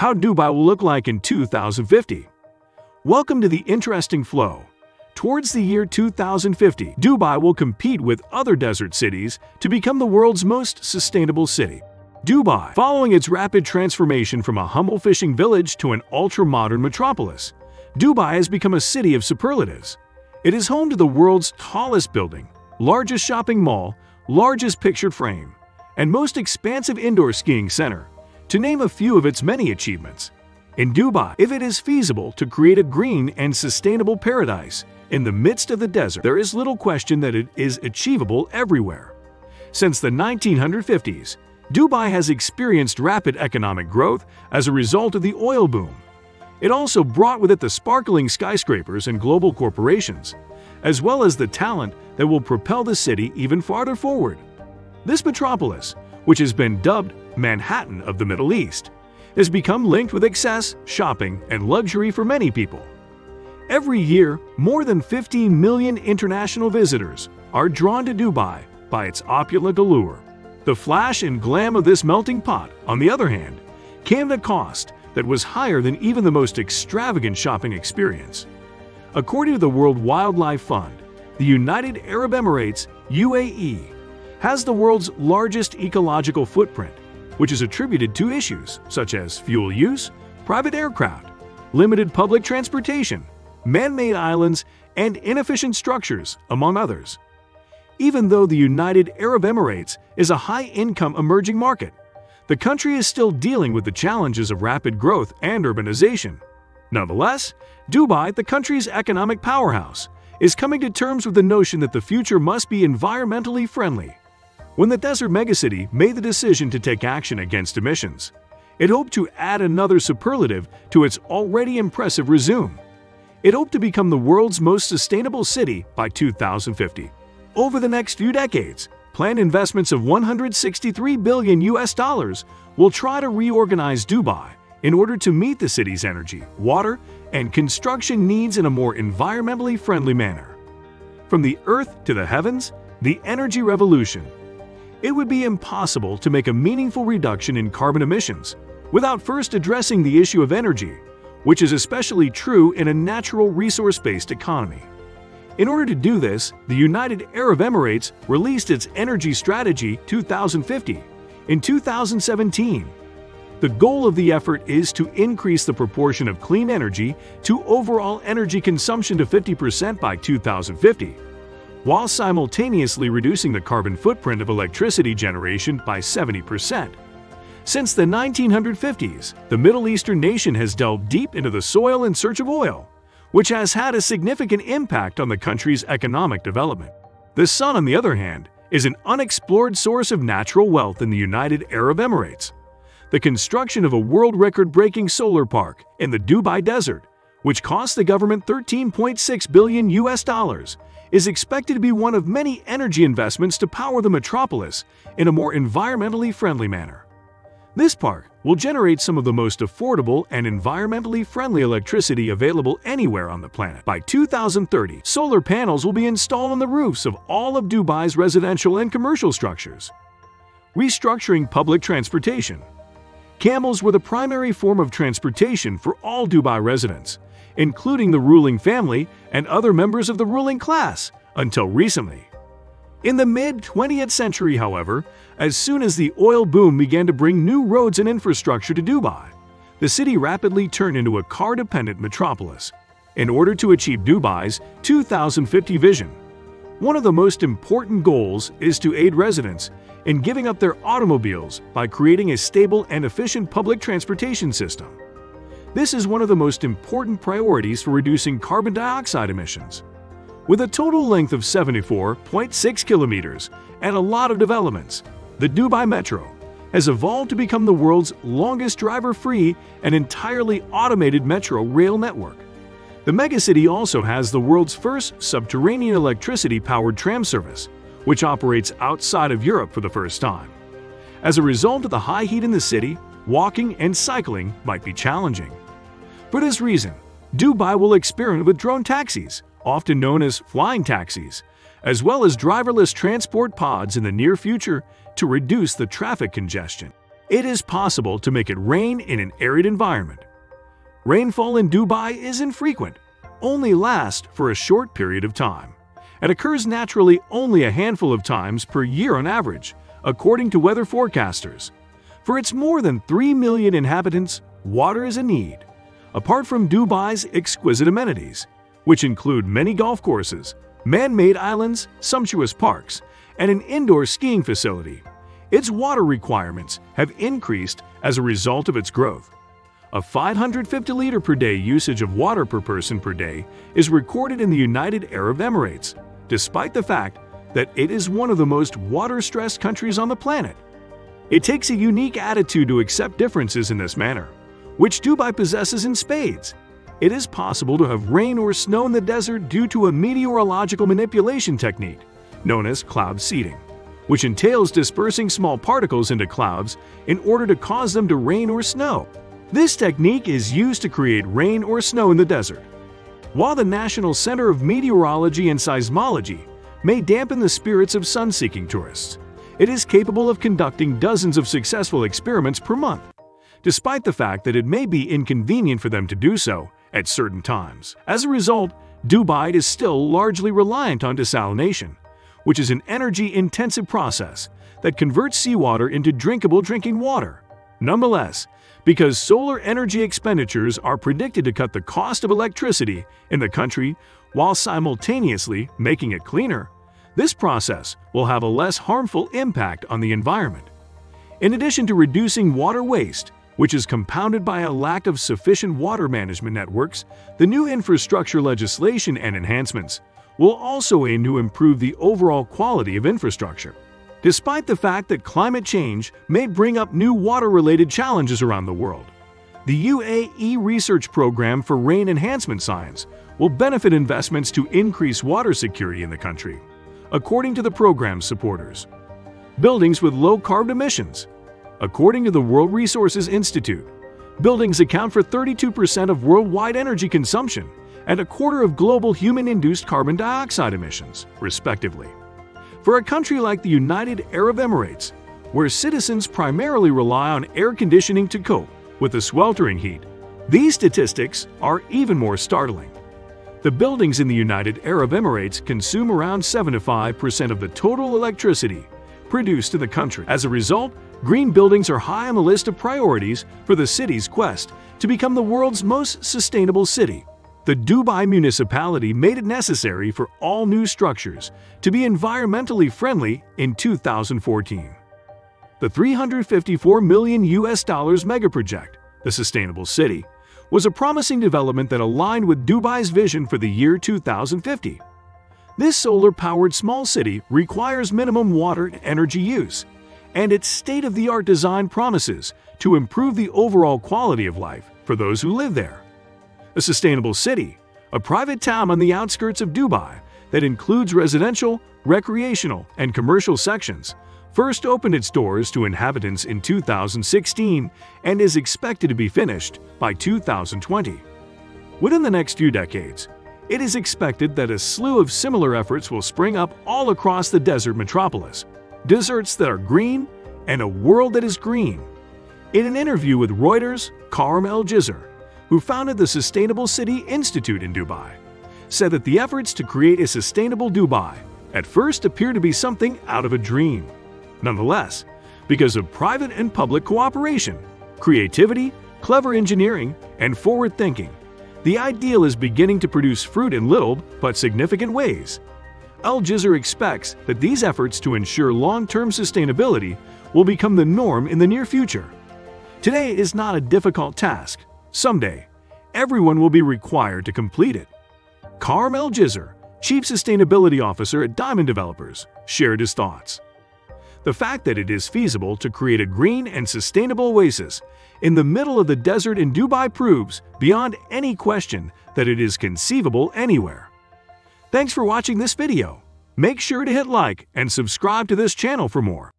how Dubai will look like in 2050. Welcome to the interesting flow. Towards the year 2050, Dubai will compete with other desert cities to become the world's most sustainable city. Dubai, following its rapid transformation from a humble fishing village to an ultra-modern metropolis, Dubai has become a city of superlatives. It is home to the world's tallest building, largest shopping mall, largest picture frame, and most expansive indoor skiing center, to name a few of its many achievements. In Dubai, if it is feasible to create a green and sustainable paradise in the midst of the desert, there is little question that it is achievable everywhere. Since the 1950s, Dubai has experienced rapid economic growth as a result of the oil boom. It also brought with it the sparkling skyscrapers and global corporations, as well as the talent that will propel the city even farther forward. This metropolis, which has been dubbed Manhattan of the Middle East, has become linked with excess, shopping, and luxury for many people. Every year, more than 15 million international visitors are drawn to Dubai by its opulent allure. The flash and glam of this melting pot, on the other hand, came at a cost that was higher than even the most extravagant shopping experience. According to the World Wildlife Fund, the United Arab Emirates, UAE, has the world's largest ecological footprint, which is attributed to issues such as fuel use, private aircraft, limited public transportation, man-made islands, and inefficient structures, among others. Even though the United Arab Emirates is a high-income emerging market, the country is still dealing with the challenges of rapid growth and urbanization. Nonetheless, Dubai, the country's economic powerhouse, is coming to terms with the notion that the future must be environmentally friendly. When the desert megacity made the decision to take action against emissions, it hoped to add another superlative to its already impressive resume. It hoped to become the world's most sustainable city by 2050. Over the next few decades, planned investments of $163 billion will try to reorganize Dubai in order to meet the city's energy, water, and construction needs in a more environmentally friendly manner. From the earth to the heavens, the energy revolution. It would be impossible to make a meaningful reduction in carbon emissions without first addressing the issue of energy, which is especially true in a natural resource-based economy. In order to do this, the United Arab Emirates released its Energy Strategy 2050 in 2017. The goal of the effort is to increase the proportion of clean energy to overall energy consumption to 50% by 2050, while simultaneously reducing the carbon footprint of electricity generation by 70%. Since the 1950s, the Middle Eastern nation has delved deep into the soil in search of oil, which has had a significant impact on the country's economic development. The sun, on the other hand, is an unexplored source of natural wealth in the United Arab Emirates. The construction of a world record-breaking solar park in the Dubai desert, which cost the government $13.6 billion, is expected to be one of many energy investments to power the metropolis in a more environmentally friendly manner. This park will generate some of the most affordable and environmentally friendly electricity available anywhere on the planet. By 2030, solar panels will be installed on the roofs of all of Dubai's residential and commercial structures. Restructuring public transportation. Camels were the primary form of transportation for all Dubai residents, including the ruling family and other members of the ruling class, until recently. In the mid-20th century, however, as soon as the oil boom began to bring new roads and infrastructure to Dubai, the city rapidly turned into a car-dependent metropolis. In order to achieve Dubai's 2050 vision, one of the most important goals is to aid residents in giving up their automobiles by creating a stable and efficient public transportation system. This is one of the most important priorities for reducing carbon dioxide emissions. With a total length of 74.6 kilometers and a lot of developments, the Dubai Metro has evolved to become the world's longest driver-free and entirely automated metro rail network. The megacity also has the world's first subterranean electricity-powered tram service, which operates outside of Europe for the first time. As a result of the high heat in the city, walking and cycling might be challenging. For this reason, Dubai will experiment with drone taxis, often known as flying taxis, as well as driverless transport pods in the near future to reduce the traffic congestion. It is possible to make it rain in an arid environment. Rainfall in Dubai is infrequent, only lasts for a short period of time, and occurs naturally only a handful of times per year on average, according to weather forecasters. For its more than 3 million inhabitants, water is a need. Apart from Dubai's exquisite amenities, which include many golf courses, man-made islands, sumptuous parks, and an indoor skiing facility, its water requirements have increased as a result of its growth. A 550 liter per day usage of water per person per day is recorded in the United Arab Emirates, despite the fact that it is one of the most water-stressed countries on the planet. It takes a unique attitude to accept differences in this manner, which Dubai possesses in spades. It is possible to have rain or snow in the desert due to a meteorological manipulation technique known as cloud seeding, which entails dispersing small particles into clouds in order to cause them to rain or snow. This technique is used to create rain or snow in the desert. While the National Center of Meteorology and Seismology may dampen the spirits of sun-seeking tourists, it is capable of conducting dozens of successful experiments per month, despite the fact that it may be inconvenient for them to do so at certain times. As a result, Dubai is still largely reliant on desalination, which is an energy-intensive process that converts seawater into drinkable drinking water. Nonetheless, because solar energy expenditures are predicted to cut the cost of electricity in the country while simultaneously making it cleaner, this process will have a less harmful impact on the environment. In addition to reducing water waste, which is compounded by a lack of sufficient water management networks, the new infrastructure legislation and enhancements will also aim to improve the overall quality of infrastructure. Despite the fact that climate change may bring up new water-related challenges around the world, the UAE Research Program for Rain Enhancement Science will benefit investments to increase water security in the country, according to the program's supporters. Buildings with low carbon emissions. According to the World Resources Institute, buildings account for 32% of worldwide energy consumption and a quarter of global human-induced carbon dioxide emissions, respectively. For a country like the United Arab Emirates, where citizens primarily rely on air conditioning to cope with the sweltering heat, these statistics are even more startling. The buildings in the United Arab Emirates consume around 75% of the total electricity produced in the country. As a result, green buildings are high on the list of priorities for the city's quest to become the world's most sustainable city. The Dubai municipality made it necessary for all new structures to be environmentally friendly in 2014. The $354 million megaproject, the Sustainable City, was a promising development that aligned with Dubai's vision for the year 2050. This solar-powered small city requires minimum water and energy use, and its state-of-the-art design promises to improve the overall quality of life for those who live there. The Sustainable City, a private town on the outskirts of Dubai that includes residential, recreational, and commercial sections, first opened its doors to inhabitants in 2016 and is expected to be finished by 2020. Within the next few decades, it is expected that a slew of similar efforts will spring up all across the desert metropolis, deserts that are green and a world that is green. In an interview with Reuters, Karim El-Jizr, who founded the Sustainable City Institute in Dubai, said that the efforts to create a sustainable Dubai at first appeared to be something out of a dream. Nonetheless, because of private and public cooperation, creativity, clever engineering, and forward thinking, the ideal is beginning to produce fruit in little but significant ways. El-Jizr expects that these efforts to ensure long-term sustainability will become the norm in the near future. Today is not a difficult task. Someday, everyone will be required to complete it. Karim El-Jizr, Chief Sustainability Officer at Diamond Developers, shared his thoughts. The fact that it is feasible to create a green and sustainable oasis in the middle of the desert in Dubai proves beyond any question that it is conceivable anywhere. Thanks for watching this video. Make sure to hit like and subscribe to this channel for more.